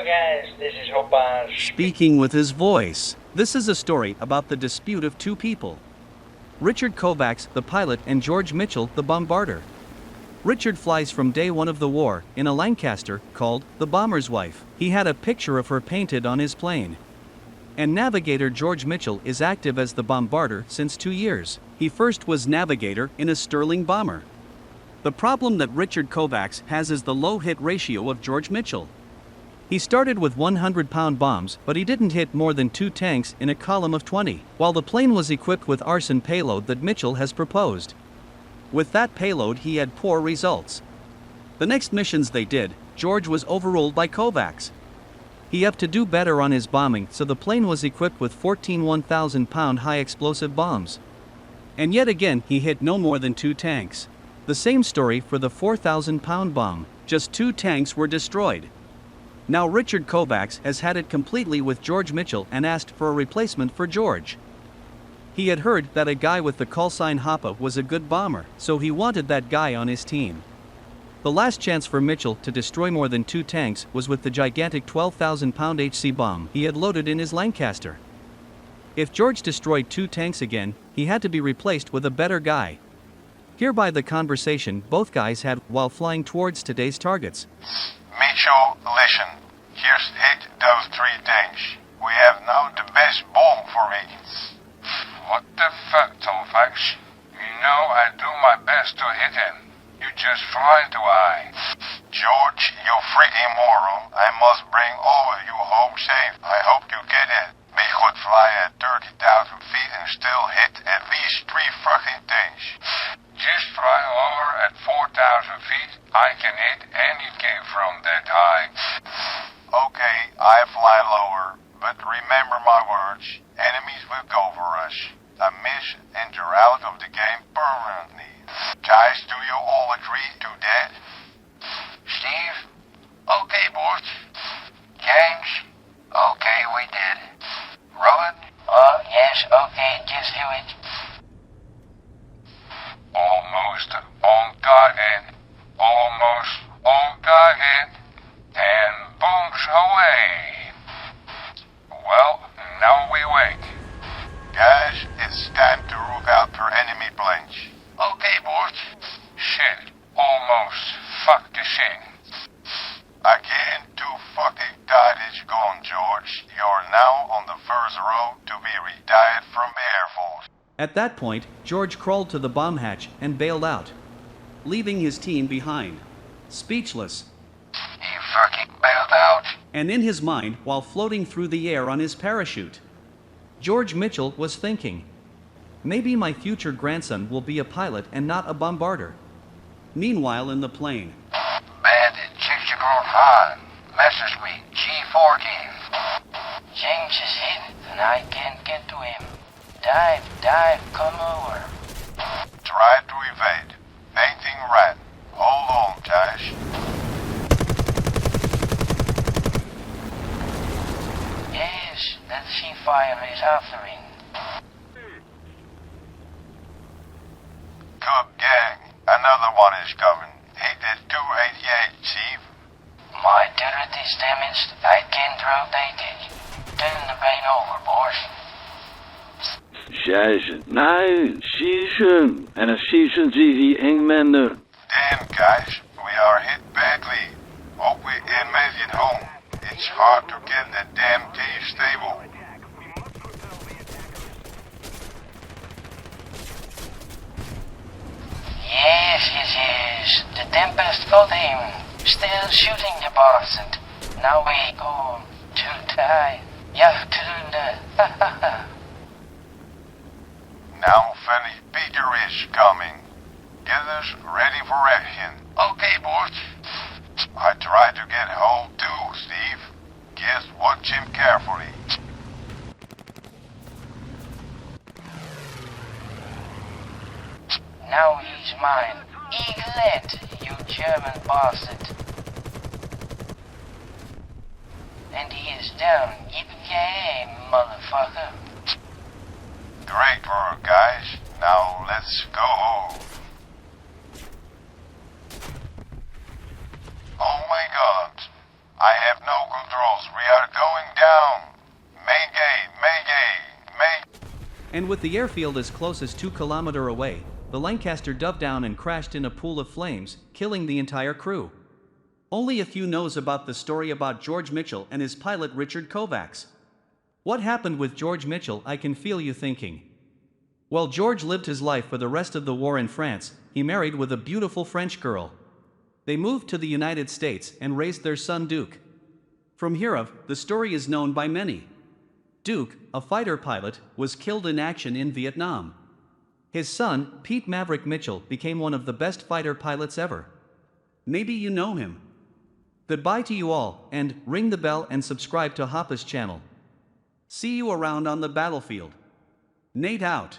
guys, this is HoppA. Speaking with his voice. This is a story about the dispute of two people. Richard Kovacs, the pilot, and George Mitchel, the bombarder. Richard flies from day one of the war, in a Lancaster, called the Bomber's Wife. He had a picture of her painted on his plane. And navigator George Mitchel is active as the bombarder since 2 years. He first was navigator in a Stirling bomber. The problem that Richard Kovacs has is the low hit ratio of George Mitchel. He started with 100-pound bombs, but he didn't hit more than 2 tanks in a column of 20, while the plane was equipped with arson payload that Mitchell has proposed. With that payload he had poor results. The next missions they did, George was overruled by Kovacs. He upped to do better on his bombing, so the plane was equipped with 14 1,000-pound high-explosive bombs. And yet again he hit no more than 2 tanks. The same story for the 4,000-pound bomb, just 2 tanks were destroyed. Now Richard Kovacs has had it completely with George Mitchel and asked for a replacement for George. He had heard that a guy with the call sign HoppA was a good bomber, so he wanted that guy on his team. The last chance for Mitchell to destroy more than 2 tanks was with the gigantic 12,000-pound HC bomb he had loaded in his Lancaster. If George destroyed 2 tanks again, he had to be replaced with a better guy. Hereby the conversation both guys had while flying towards today's targets. Mitchell, listen. Just hit those 3 tanks. We have now the best bomb for it. What the fuck, Kovacs? You know I do my best to hit him. You just fly to I. George, you freaking moron. I must bring all of you home safe. I hope you get it. We could fly at 30,000 feet and still hit at least 3 fucking tanks. Just fly lower at 4,000 feet. I can hit anything from that high. Okay, I fly lower, but remember my words. Enemies will go for us. A miss and you're out of the game permanently. Guys, do you all agree to that? Steve? Okay, boss. James? Okay, we did. Rowan? Oh, yes, okay, just do it. Almost on target. Almost on target. And booms away. Well, now we wait. Guys, it's time to look out for enemy planes. Okay, boss. Shit. Almost. Fuck the shit. Again, too fucking tight it's gone, George. You're now on the first row to be retired from Air Force. At that point, George crawled to the bomb hatch and bailed out, leaving his team behind, speechless. He fucking bailed out. And in his mind, while floating through the air on his parachute, George Mitchel was thinking, maybe my future grandson will be a pilot and not a bombarder. Meanwhile in the plane, Bandit 64-5. Message me. G14. James is hit, and I can't get to him. Dive, come over. Try to evade. Painting red. Hold on, guys. Yes, that Seafire is after him. Good gang. Another one is coming. Hit at 288, Chief. My turret is damaged. I can't rotate it. Turn the plane over, boss. Scheiße. Nee, schießen. En dan schießen ze die Engländer. Damn, guys. We are hit badly. Hope we can make it home. It's hard to get that damn cave stable. Yes. The Tempest got him. Still shooting the bastard. Now we go to die. Ja, to Now Fanny Peter is coming. Get us ready for action. Okay, boss. I tried to get home too, Steve. Just watch him carefully. Now he's mine. Eaglet, you German bastard. And he is down. Yippee-yay, motherfucker. Great work, guys. Now let's go home. Oh my God. I have no controls. We are going down. Mayday, mayday, mayday. And with the airfield as close as 2 kilometers away, the Lancaster dove down and crashed in a pool of flames, killing the entire crew. Only a few knows about the story about George Mitchel and his pilot Richard Kovacs. What happened with George Mitchel, I can feel you thinking. Well, George lived his life for the rest of the war in France. He married with a beautiful French girl. They moved to the United States and raised their son Duke. From hereof, the story is known by many. Duke, a fighter pilot, was killed in action in Vietnam. His son, Pete Maverick Mitchell, became one of the best fighter pilots ever. Maybe you know him. Goodbye to you all, and ring the bell and subscribe to HoppA's channel. See you around on the battlefield. Nate out.